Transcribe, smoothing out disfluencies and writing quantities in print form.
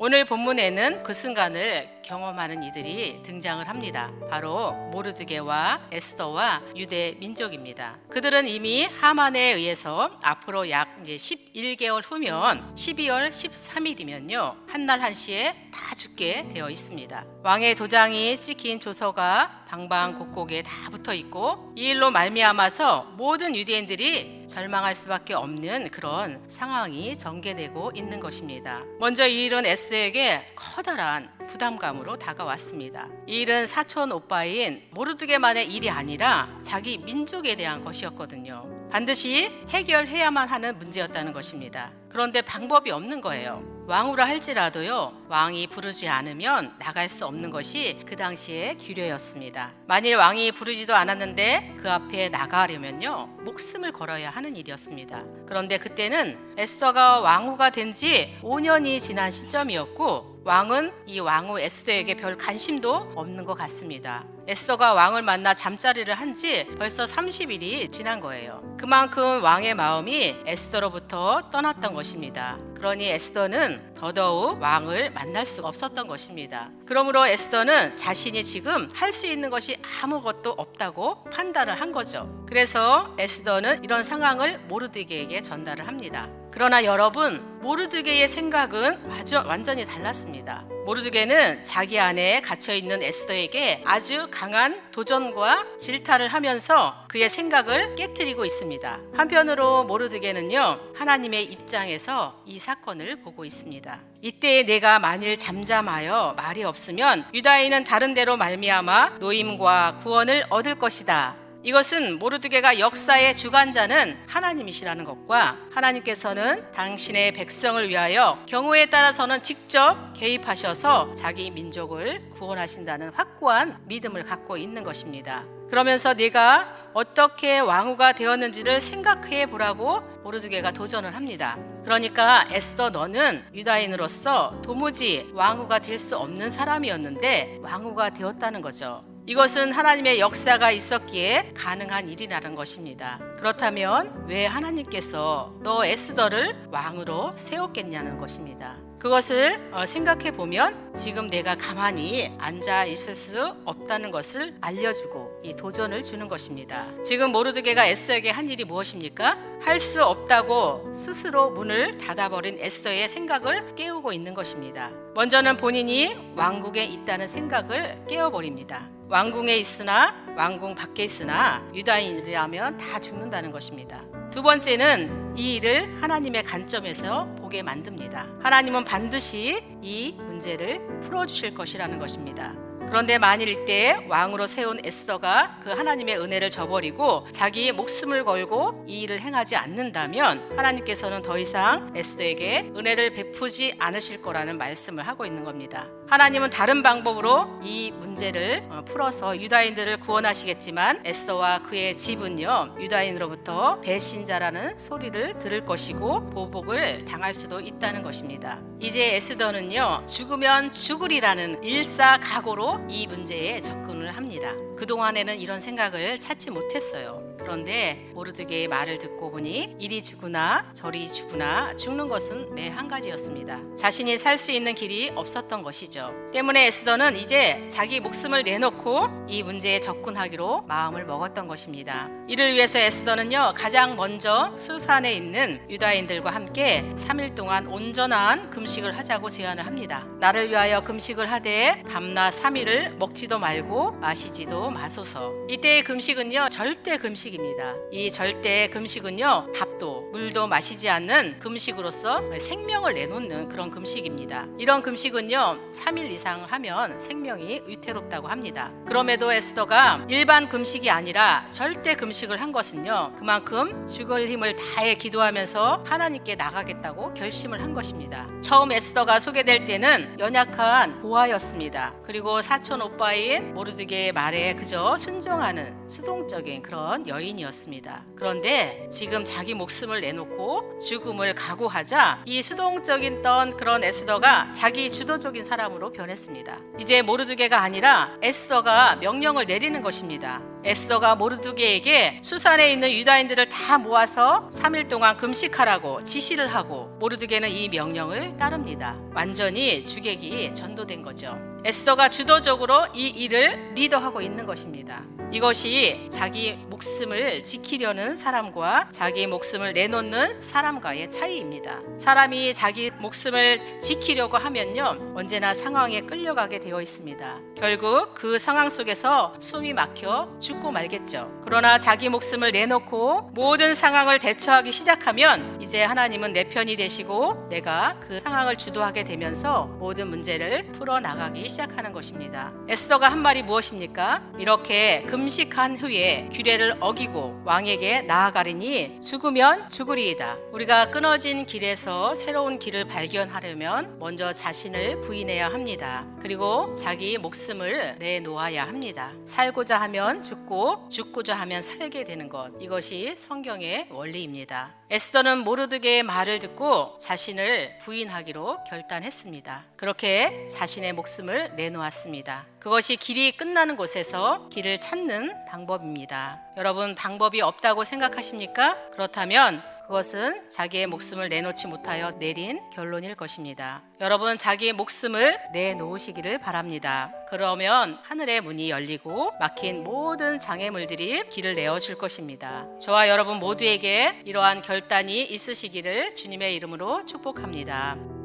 오늘 본문에는 그 순간을 경험하는 이들이 등장을 합니다. 바로 모르드게와 에스더와 유대 민족입니다. 그들은 이미 하만에 의해서 앞으로 약 11개월 후면 12월 13일이면요 한날 한시에 다 죽게 되어 있습니다. 왕의 도장이 찍힌 조서가 방방곡곡에 다 붙어 있고 이 일로 말미암아서 모든 유대인들이 절망할 수밖에 없는 그런 상황이 전개되고 있는 것입니다. 먼저 이 일은 에스더에게 커다란 부담감으로 다가왔습니다. 이 일은 사촌 오빠인 모르드게만의 일이 아니라 자기 민족에 대한 것이었거든요. 반드시 해결해야만 하는 문제였다는 것입니다. 그런데 방법이 없는 거예요. 왕후라 할지라도요 왕이 부르지 않으면 나갈 수 없는 것이 그 당시의 규례였습니다. 만일 왕이 부르지도 않았는데 그 앞에 나가려면요 목숨을 걸어야 하는 일이었습니다. 그런데 그때는 에스더가 왕후가 된 지 5년이 지난 시점이었고 왕은 이 왕후 에스더에게 별 관심도 없는 것 같습니다. 에스더가 왕을 만나 잠자리를 한 지 벌써 30일이 지난 거예요. 그만큼 왕의 마음이 에스더로부터 떠났던 것입니다. 그러니 에스더는 더더욱 왕을 만날 수가 없었던 것입니다. 그러므로 에스더는 자신이 지금 할 수 있는 것이 아무것도 없다고 판단을 한 거죠. 그래서 에스더는 이런 상황을 모르드게에게 전달을 합니다. 그러나 여러분, 모르드게의 생각은 완전히 달랐습니다. 모르드게는 자기 안에 갇혀있는 에스더에게 아주 강한 도전과 질타를 하면서 그의 생각을 깨트리고 있습니다. 한편으로 모르드게는요 하나님의 입장에서 이 사건을 보고 있습니다. 이때 내가 만일 잠잠하여 말이 없으면 유다인은 다른 데로 말미암아 노임과 구원을 얻을 것이다. 이것은 모르드게가 역사의 주관자는 하나님이시라는 것과 하나님께서는 당신의 백성을 위하여 경우에 따라서는 직접 개입하셔서 자기 민족을 구원하신다는 확고한 믿음을 갖고 있는 것입니다. 그러면서 네가 어떻게 왕후가 되었는지를 생각해 보라고 모르드게가 도전을 합니다. 그러니까 에스더 너는 유다인으로서 도무지 왕후가 될 수 없는 사람이었는데 왕후가 되었다는 거죠. 이것은 하나님의 역사가 있었기에 가능한 일이라는 것입니다. 그렇다면 왜 하나님께서 너 에스더를 왕으로 세웠겠냐는 것입니다. 그것을 생각해 보면 지금 내가 가만히 앉아 있을 수 없다는 것을 알려주고 이 도전을 주는 것입니다. 지금 모르드게가 에스더에게 한 일이 무엇입니까? 할 수 없다고 스스로 문을 닫아버린 에스더의 생각을 깨우고 있는 것입니다. 먼저는 본인이 왕궁에 있다는 생각을 깨워버립니다. 왕궁에 있으나 왕궁 밖에 있으나 유다인이라면 다 죽는다는 것입니다. 두 번째는 이 일을 하나님의 관점에서 보게 만듭니다. 하나님은 반드시 이 문제를 풀어주실 것이라는 것입니다. 그런데 만일 이때 왕으로 세운 에스더가 그 하나님의 은혜를 저버리고 자기의 목숨을 걸고 이 일을 행하지 않는다면 하나님께서는 더 이상 에스더에게 은혜를 베푸지 않으실 거라는 말씀을 하고 있는 겁니다. 하나님은 다른 방법으로 이 문제를 풀어서 유다인들을 구원하시겠지만 에스더와 그의 집은요 유다인으로부터 배신자라는 소리를 들을 것이고 보복을 당할 수도 있다는 것입니다. 이제 에스더는요 죽으면 죽으리라는 일사각오로 이 문제에 접근을 합니다. 그동안에는 이런 생각을 찾지 못했어요. 그런데 모르드게의 말을 듣고 보니 이리 죽으나 저리 죽으나 죽는 것은 매 한 가지였습니다. 자신이 살 수 있는 길이 없었던 것이죠. 때문에 에스더는 이제 자기 목숨을 내놓고 이 문제에 접근하기로 마음을 먹었던 것입니다. 이를 위해서 에스더는요 가장 먼저 수산에 있는 유다인들과 함께 3일 동안 온전한 금식을 하자고 제안을 합니다. 나를 위하여 금식을 하되 밤낮 3일을 먹지도 말고 마시지도 마소서. 이때의 금식은요 절대 금식입니다. 이 절대 금식은요 밥도 물도 마시지 않는 금식으로서 생명을 내놓는 그런 금식입니다. 이런 금식은요 3일 이상 하면 생명이 위태롭다고 합니다. 그럼에도 에스더가 일반 금식이 아니라 절대 금식을 한 것은요 그만큼 죽을 힘을 다해 기도하면서 하나님께 나가겠다고 결심을 한 것입니다. 처음 에스더가 소개될 때는 연약한 보아였습니다. 그리고 사촌 오빠인 모르드게의 말에 그저 순종하는 수동적인 그런 여인이었습니다. 그런데 지금 자기 목숨을 내놓고 죽음을 각오하자 이 수동적인 그런 에스더가 자기 주도적인 사람으로 변했습니다. 이제 모르드게가 아니라 에스더가 명령을 내리는 것입니다. 에스더가 모르드게에게 수산에 있는 유다인들을 다 모아서 3일 동안 금식하라고 지시를 하고 모르드게는 이 명령을 따릅니다. 완전히 주객이 전도된 거죠. 에스더가 주도적으로 이 일을 리더하고 있는 것입니다. 이것이 자기 목숨을 지키려는 사람과 자기 목숨을 내놓는 사람과의 차이입니다. 사람이 자기 목숨을 지키려고 하면요, 언제나 상황에 끌려가게 되어 있습니다. 결국 그 상황 속에서 숨이 막혀 죽고 말겠죠. 그러나 자기 목숨을 내놓고 모든 상황을 대처하기 시작하면 이제 하나님은 내 편이 되시고 내가 그 상황을 주도하게 되면서 모든 문제를 풀어나가기 시작하는 것입니다. 에스더가 한 말이 무엇입니까? 이렇게 금식한 후에 규례를 어기고 왕에게 나아가리니 죽으면 죽으리이다. 우리가 끊어진 길에서 새로운 길을 발견하려면 먼저 자신을 부인해야 합니다. 그리고 자기 목숨을 내놓아야 합니다. 살고자 하면 죽고 죽고자 하면 살게 되는 것, 이것이 성경의 원리입니다. 에스더는 모르드게의 말을 듣고 자신을 부인하기로 결단했습니다. 그렇게 자신의 목숨을 내놓았습니다. 그것이 길이 끝나는 곳에서 길을 찾는 방법입니다. 여러분, 방법이 없다고 생각하십니까? 그렇다면 그것은 자기의 목숨을 내놓지 못하여 내린 결론일 것입니다. 여러분, 자기의 목숨을 내놓으시기를 바랍니다. 그러면 하늘의 문이 열리고 막힌 모든 장애물들이 길을 내어줄 것입니다. 저와 여러분 모두에게 이러한 결단이 있으시기를 주님의 이름으로 축복합니다.